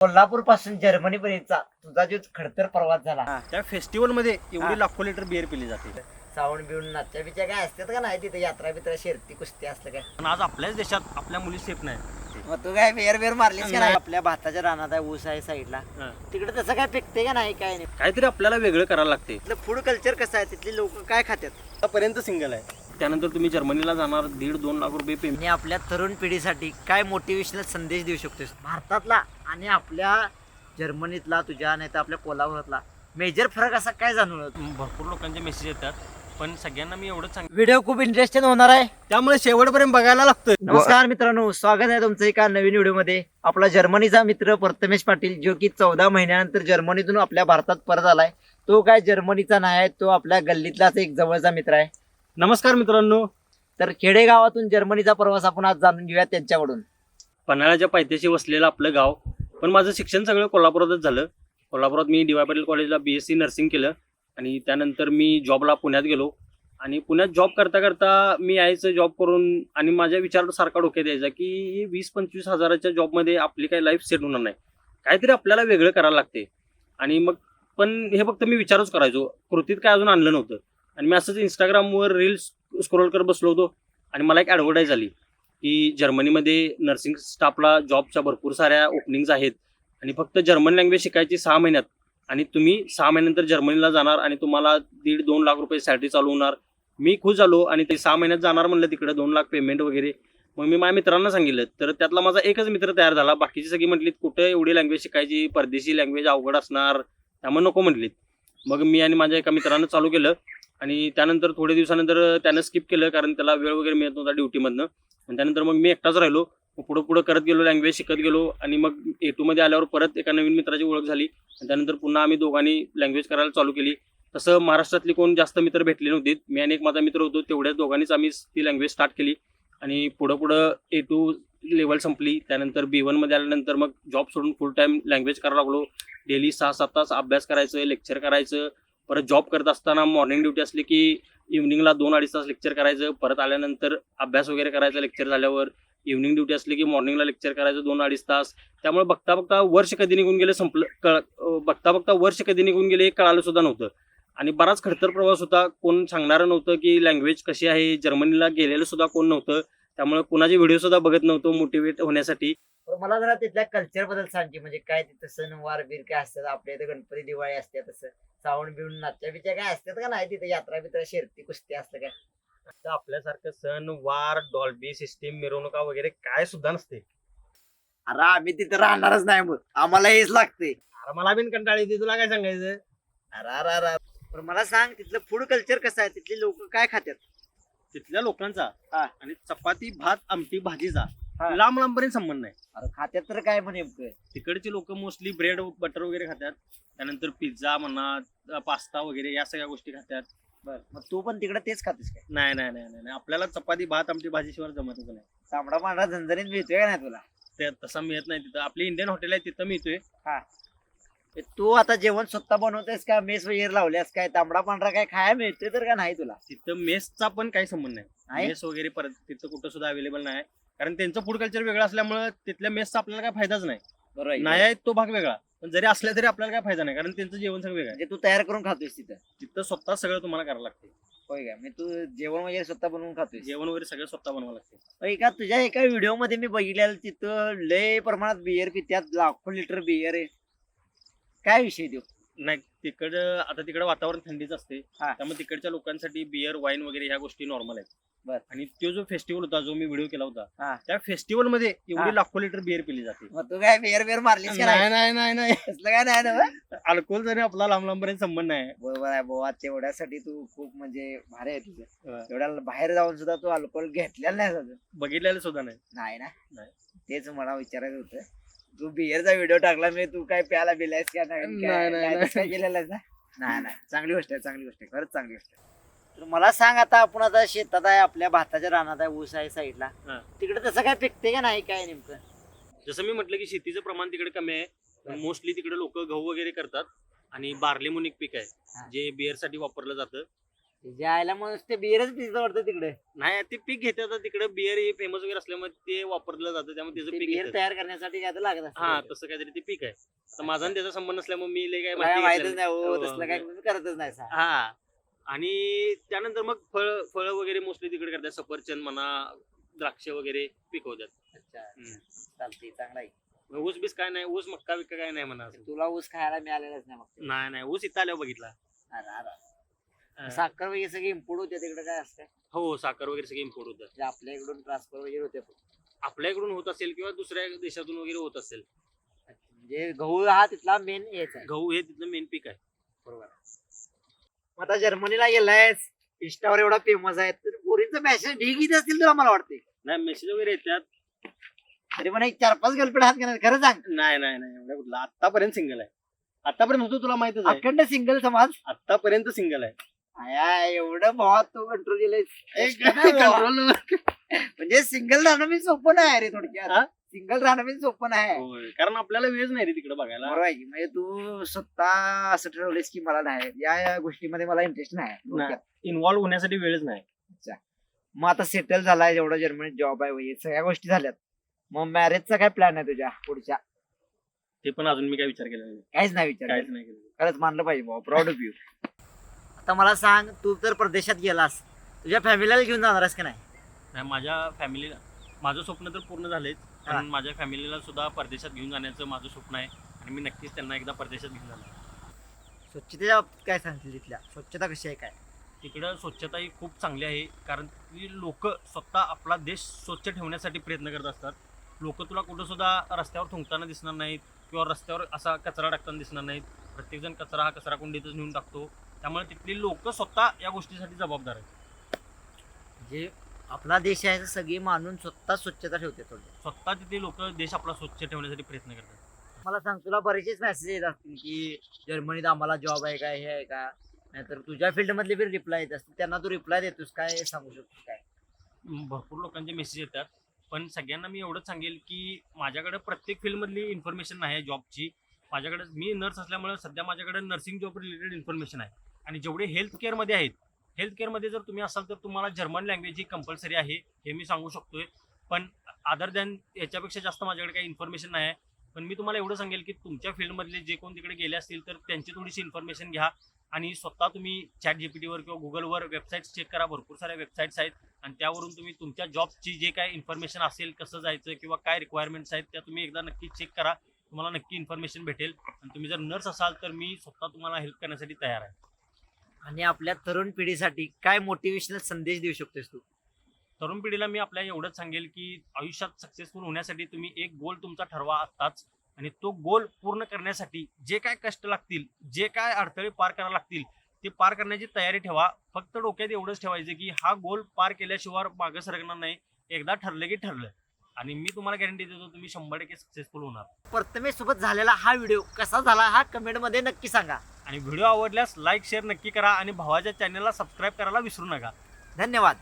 कोल्हापूर पासून जर्मनी पर्यंतचा तुझा जो खडतर प्रवास झाला त्या फेस्टिवल मध्ये एवढी लाखो लिटर बिअर पिली जाते. साऊंड बिऊन नाच्या बिच्या काय असतात का नाही तिथे यात्रा बित्रा शर्ती कुस्ती असलं काय पण आज आपल्याच देशात आपल्या मुली सेफ नाही. मग तू काय बेर मारलीस का नाही आपल्या भाताच्या रानात आहे ऊस आहे साईडला तिकडे तसं काय पिकते का नाही काय नाही काहीतरी आपल्याला वेगळं करायला लागते. फूड कल्चर कसं आहे तिथली लोक काय खातात आतापर्यंत सिंगल आहे. त्यानंतर तुम्ही जर्मनीला जाणार 1.5-2 लाख रुपये पेमेंट. आणि आपल्या तरुण पिढीसाठी काय मोटिवेशनल संदेश देऊ शकतोस भारतातला आणि आपल्या जर्मनीतला तुझ्या नाही तर आपल्या कोल्हापुरातला मेजर फरक असा काय जाणवलं भरपूर लोकांचे मेसेज येतात पण सगळ्यांना मी एवढंच सांग व्हिडिओ खूप इंटरेस्टिंग होणार आहे त्यामुळे शेवटपर्यंत बघायला लागतं. नमस्कार मित्रांनो, स्वागत आहे तुमचं एका नवीन व्हिडिओ मध्ये. आपला जर्मनीचा मित्र प्रथमेश पाटील जो की 14 महिन्यानंतर जर्मनीतून आपल्या भारतात परत आलाय. तो काय जर्मनीचा नाही आहे, तो आपल्या गल्लीतलाच एक जवळचा मित्र आहे. नमस्कार मित्रांनो, तर खेडेगावातून जर्मनीचा प्रवास आपण आज जाणून घेऊया त्यांच्याकडून. पन्हाळ्याच्या पायथ्याशी वसलेलं आपलं गाव. पण माझं शिक्षण सगळं कोल्हापुरातच झालं. कोल्हापुरात मी डी वाय पाटील कॉलेजला BSc नर्सिंग केलं आणि त्यानंतर मी जॉबला पुण्यात गेलो आणि पुण्यात जॉब करता करता मी यायचं जॉब करून आणि माझ्या विचार सारखा डोक्यात यायचा की 20-25 हजाराच्या जॉबमध्ये आपली काही लाईफ सेट होणार नाही, काहीतरी आपल्याला वेगळं करायला लागते. आणि मग पण हे फक्त मी विचारच करायचो, कृतीत काय अजून आणलं नव्हतं. आणि मी असंच इंस्टाग्रामवर रील्स स्क्रोल करत बसलो होतो आणि मला एक ॲडव्हर्टाईज आली की जर्मनीमध्ये नर्सिंग स्टाफला जॉबच्या भरपूर साऱ्या ओपनिंग्स आहेत आणि फक्त जर्मन लँग्वेज शिकायची 6 महिन्यात आणि तुम्ही 6 महिन्यानंतर जर्मनीला जाणार आणि तुम्हाला 1.5-2 लाख रुपये सॅलरी चालू होणार. मी खुश झालो आणि ते 6 महिन्यात जाणार म्हणलं तिकडे 2 लाख पेमेंट वगैरे. मग मी माझ्या मित्रांना सांगितलं, तर त्यातला माझा एकच मित्र तयार झाला. बाकीची सगळी म्हटलीत कुठं एवढी लँग्वेज शिकायची, परदेशी लँग्वेज अवघड असणार, त्यामुळे नको म्हटलीत. मग मी आणि माझ्या एका मित्रानं चालू केलं आणि त्यानंतर थोड्या दिवसानंतर त्यानं स्किप केलं कारण त्याला वेळ वगैरे मिळत नव्हता ड्युटीमधनं. आणि त्यानंतर मग मी एकटाच राहिलो. पुढं करत गेलो, लँग्वेज शिकत गेलो आणि मग A2 मध्ये आल्यावर परत एका नवीन मित्राची ओळख झाली आणि त्यानंतर पुन्हा आम्ही दोघांनी लँग्वेज करायला चालू केली. तसं महाराष्ट्रातली कोण जास्त मित्र भेटले नव्हते, मी आणि एक माझा मित्र होतो, तेवढ्याच दोघांनीच आम्ही ती लँग्वेज स्टार्ट केली आणि पुढं A2 लेवल संपली. त्यानंतर B1 मध्ये आल्यानंतर मग जॉब सोडून फुल टाईम लँग्वेज करायला लागलो. डेली 6-7 तास अभ्यास करायचं, लेक्चर करायचं. परत जॉब करत असताना मॉर्निंग ड्युटी असली की इव्हनिंगला 2-2.5 तास लेक्चर करायचं. परत आल्यानंतर अभ्यास वगैरे करायचा लेक्चर झाल्यावर. इव्हनिंग ड्युटी असली की मॉर्निंगला लेक्चर करायचं 2-2.5 तास. त्यामुळे बघता वर्ष कधी निघून गेले बघता वर्ष कधी निघून गेले हे कळालं सुद्धा नव्हतं. आणि बराच खडतर प्रवास होता. कोण सांगणारं नव्हतं की लँग्वेज कशी आहे, जर्मनीला गेलेलं सुद्धा कोण नव्हतं, त्यामुळे कोणाचे व्हिडिओ सुद्धा बघत नव्हतो मोटिवेट होण्यासाठी. मला जरा तिथल्या कल्चर बद्दल सांगते, म्हणजे काय तिथं सणवार बीर काय असतात, आपल्या इथं गणपती दिवाळी असते तसं साऊंड बिऊन नाच्या बिच्या काय असतात का नाही तिथे यात्रा बित्रा शर्ती कुस्ती असतं काय. तर आपल्यासारखं सण वार डॉल्बी सिस्टीम मिरवणुका वगैरे काय सुद्धा नसते. अरे आम्ही तिथे राहणारच नाही, मग आम्हाला हेच लागते. अरे मला बिन कंटाळी येते, तुला काय सांगायचं. अरे पण मला सांग तिथलं फूड कल्चर कसं आहे, तिथली लोक काय खातात. तिथल्या लोकांचा हा. आणि चपाती भात आमटी भाजीचा हा. लांब पर्यंत संबंध नाही. अरे खात्यात तर काय पण नेमकं. तिकडचे लोक मोस्टली ब्रेड बटर वगैरे खातात. त्यानंतर पिझ्झा म्हणा, पास्ता वगैरे या सगळ्या गोष्टी खातात. बरं, मग तू पण तिकडे तेच खातेस काय. नाही आपल्याला चपाती भात आमटी भाजीशिवाय जमतच नाही. तांबडा पांढरा झणझणीत मिळतोय का नाही तुला. ते तसा मिळत नाही तिथं. आपली इंडियन हॉटेल आहे तिथं मिळतोय. तू आता जेवण स्वतः बनवतेस का मेस वगैरे लावल्यास काय, तांबडा पांढरा काय खायला मिळतोय तर का नाही तुला. तिथं मेसचा पण काही संबंध आहे? नाही. मेस वगैरे परत तिथं कुठं सुद्धा अवेलेबल नाही, कारण त्यांचं फूड कल्चर वेगळं असल्यामुळे तिथल्या मेसचा आपल्याला काय फायदाच नाही. बरोबर आहे. नाही आहे तो भाग वेगळा, पण जरी असला तरी आपल्याला काय फायदा नाही, कारण त्यांचं जेवण सगळं वेगळं आहे. म्हणजे तू तयार करून खातोयस तिथं. तिथं स्वतः सगळं तुम्हाला करावं लागते. होय का, मी तू जेवण वगैरे स्वतः बनवून खातोय. जेवण वगैरे सगळं स्वतः बनवावं लागते. एका तुझ्या एका व्हिडिओ मध्ये मी बघितलेलं तिथं लय प्रमाणात बियर पित्यात, लाखो लिटर बियर आहे. काय विषय देऊ. नाही तिकडं वातावरण थंडीच असते, हा. त्यामुळे तिकडच्या लोकांसाठी बियर वाईन वगैरे ह्या गोष्टी नॉर्मल आहेत. बर. आणि तो जो फेस्टिवल होता जो मी व्हिडिओ केला होता, हा. त्या फेस्टिवल मध्ये हा. एवढी लाखो लिटर बियर पिली जाते. मग तू काय बियर मारलीस का नाही. नाही तसलं काय नाही ना. अल्कोहोल जरी आपला लांब पर्यंत संबंध नाही. बरोबर आहे बाबा, तेवढ्यासाठी तू खूप म्हणजे भारी आहे तुझं. हा. एवढ्या बाहेर जाऊन सुद्धा तू अल्कोहोल घेतलेला नाही अजून. बघितलेलं सुद्धा नाही. नाही ना. नाही. तेच मला विचारायचं होतं, तू बियरचा व्हिडिओ टाकला मी, तू काय प्यायला बिलायस का नाही. नाही. काय केलेलं ना. नाही चांगली गोष्ट आहे, चांगली गोष्ट आहे, खरंच चांगली गोष्ट आहे. तर मला सांग, आता आपण आता शेतात आहे, आपल्या भाताच्या रानात आहे, ऊस आहे साईडला, हा. तिकडे तसं काय पिकते का नाही काय नेमकं. जसं मी म्हटलं की शेतीचं प्रमाण तिकडे कमी आहे. मोस्टली तिकडे लोक गहू वगैरे करतात आणि बार्ली म्हणून एक पीक हा. आहे जे बिअर साठी वापरलं जातं. जायला मग ते बिअरच पिझ्झा वाटतं तिकडे. नाही ते पीक घेतात तिकडे बिअर हे फेमस वगैरे असल्यामुळे ते वापरलं जातं त्यामुळे त्याचं पीक बिअर घेतात. तयार करण्यासाठी काय तर लागत असतं. हा तसं काहीतरी ते पीक आहे. तर माझा आणि त्याचा संबंध नसल्यामुळे मी लय काय मला माहिती माहितच घेतलेलं नाही हो, नाही. तसलं काय तुम्ही करतच नाही सा. हा आणि त्यानंतर मग फळ वगैरे मोस्टली तिकडे करतात. सफरचंद म्हणा द्राक्ष वगैरे पिकवतात. अच्छा हम्म. चालते चांगला आहे. मग ऊस बीस काय नाही, ऊस मक्का बिक्का काय नाही म्हणा असं. तुला ऊस खायला मिळालेलाच नाही मग. नाही ऊस इथं आल्यावर बघितला. अरे, अरे. साखर वगैरे सगळी इम्पोर्ट होते तिकडे काय असतं? हो साखर वगैरे सगळे इम्पोर्ट होतं. म्हणजे आपल्या इकडून ट्रान्सफर वगैरे होते. आपल्या इकडून होत असेल किंवा दुसऱ्या देशातून वगैरे होत असेल. म्हणजे गहू हा तिथला मेन हेच आहे. गहू हे तिथलं मेन पीक आहे. बरोबर. मग आता जर्मनीला गेलायस, इंस्टावर एवढा फेमस आहे तर पोरींचा मेसेज ढीग येत असतील तुला मला वाटते. नाही मेसेज वगैरे येतात. तरी पण एक 4-5 गर्लफ्रेंड हात घेणार खरं सांग. नाही एवढ्या कुठला आतापर्यंत सिंगल आहे. आतापर्यंत होतो तुला माहितच आहे. अखंड सिंगल समाज. आतापर्यंत सिंगल आहे. आया एवढं भावात तू कंट्रोल केलंय. कंट्रोल म्हणजे सिंगल राहणं मी सोपं नाही रे हा? थोडक्यात. सिंगल राहणं मी सोपं नाही. होय कारण आपल्याला वेळच नाही रे तिकडे बघायला. बरोबर आहे की. म्हणजे तू स्वतः असं ठरवलेस की मला नाही या गोष्टीमध्ये मला इंटरेस्ट नाही थोडक्यात. इन्व्हॉल्व्ह होण्यासाठी वेळच नाही. मग आता सेटल झालाय जेवढा जर्मनीत जॉब आहे वगैरे सगळ्या गोष्टी झाल्यात. मग मॅरेजचा काय प्लॅन आहे तुझ्या पुढच्या? ते पण अजून मी काय विचार केला नाही. काहीच नाही विचार. काहीच नाही केलं. खरंच मानलं पाहिजे भाऊ. Proud of you. आता मला सांग, तू तर परदेशात गेलास, तुझ्या फॅमिलीला घेऊन जाणार आहेस का नाही? नाही माझ्या फॅमिलीला माझं स्वप्न तर पूर्ण झालेच. हा. पण माझ्या फॅमिलीला सुद्धा परदेशात घेऊन जाण्याचं माझं स्वप्न आहे आणि मी नक्कीच त्यांना एकदा परदेशात घेऊन जाणार. स्वच्छतेच्या बाबतीत काय सांगतील तिथल्या? स्वच्छता कशी आहे काय? तिकडं स्वच्छता ही खूप चांगली आहे कारण ती लोक स्वतः आपला देश स्वच्छ ठेवण्यासाठी प्रयत्न करत असतात. लोक तुला कुठं सुद्धा रस्त्यावर थुंकताना दिसणार नाहीत किंवा रस्त्यावर असा कचरा टाकताना दिसणार नाहीत. प्रत्येकजण कचरा हा कचरा कुंडीतच नेऊन टाकतो. त्यामुळे तिथली लोक स्वतः या गोष्टीसाठी जबाबदार आहेत. म्हणजे आपला देश आहे तर सगळी मानून स्वतः स्वच्छता ठेवते थोडक्यात. स्वतः तिथले लोक देश आपला स्वच्छ ठेवण्यासाठी प्रयत्न करतात. मला सांग, तुला बरेचसेच मेसेज येत असतील की जर्मनीत आम्हाला जॉब आहे का, हे आहे का, नाहीतर तुझ्या फील्ड मधले पण रिप्लाय येत असतील, त्यांना तू रिप्लाय देतोस काय, सांगू शकतोस काय? भरपूर लोकांचे मेसेज येतात पण सगळ्यांना मी एवढंच सांगेल की माझ्याकडे प्रत्येक फील्डमधली इन्फॉर्मेशन नाही आहे जॉबची. माझ्याकडे मी नर्स असल्यामुळे सध्या माझ्याकडे नर्सिंग जॉब रिलेटेड इन्फॉर्मेशन आहे आणि जेवढे हेल्थ केअरमध्ये आहेत, हेल्थ केअरमध्ये जर तुम्ही असाल तर तुम्हाला जर्मन लँग्वेज ही कंपल्सरी आहे हे मी सांगू शकतोय. पण अदर दॅन याच्यापेक्षा जास्त माझ्याकडे काही इन्फॉर्मेशन नाही आहे. पण मी तुम्हाला एवढं सांगेल की तुमच्या फील्डमधले जे कोण तिकडे गेले असतील तर त्यांची थोडीशी इन्फॉर्मेशन घ्या आणि स्वतः तुम्ही चॅट जीपीटीवर किंवा गुगलवर वेबसाईट्स चेक करा. भरपूर साऱ्या वेबसाईट्स आहेत आणि त्यावरून तुम्ही तुमच्या जॉबची जे काय इन्फॉर्मेशन असेल, कसं जायचं किंवा काय रिक्वायरमेंट्स आहेत त्या तुम्ही एकदा नक्की चेक करा. तुम्हाला नक्की इन्फॉर्मेशन भेटेल आणि तुम्ही जर नर्स असाल तर मी स्वतः तुम्हाला हेल्प करण्यासाठी तयार आहे. आणि आपल्या तरुण पिढीसाठी काय मोटिवेशनल संदेश देऊ शकतोस तू? तरुण पिढीला मी आपल्या एवढंच सांगेल की आयुष्यात सक्सेसफुल होण्यासाठी तुम्ही एक गोल तुमचा ठरवा आत्ताच आणि तो गोल पूर्ण करण्यासाठी जे काय कष्ट लागतील, जे काय अडथळे पार करावे लागतील ते पार करण्याची तयारी ठेवा. फक्त डोक्यात एवढंच ठेवायचं की हा गोल पार केल्याशिवाय मागं सरकणार नाही. एकदा ठरलं की ठरलं आणि मी तुम्हाला गॅरंटी देतो तुम्ही 100% सक्सेसफुल होणार. प्रथमेश सोबत झालेला हा व्हिडिओ कसा झाला हा कमेंट मध्ये नक्की सांगा. आणि व्हिडिओ आवडल्यास लाईक शेअर नक्की करा आणि भावाच्या चॅनलला सबस्क्राईब करायला विसरू नका. धन्यवाद.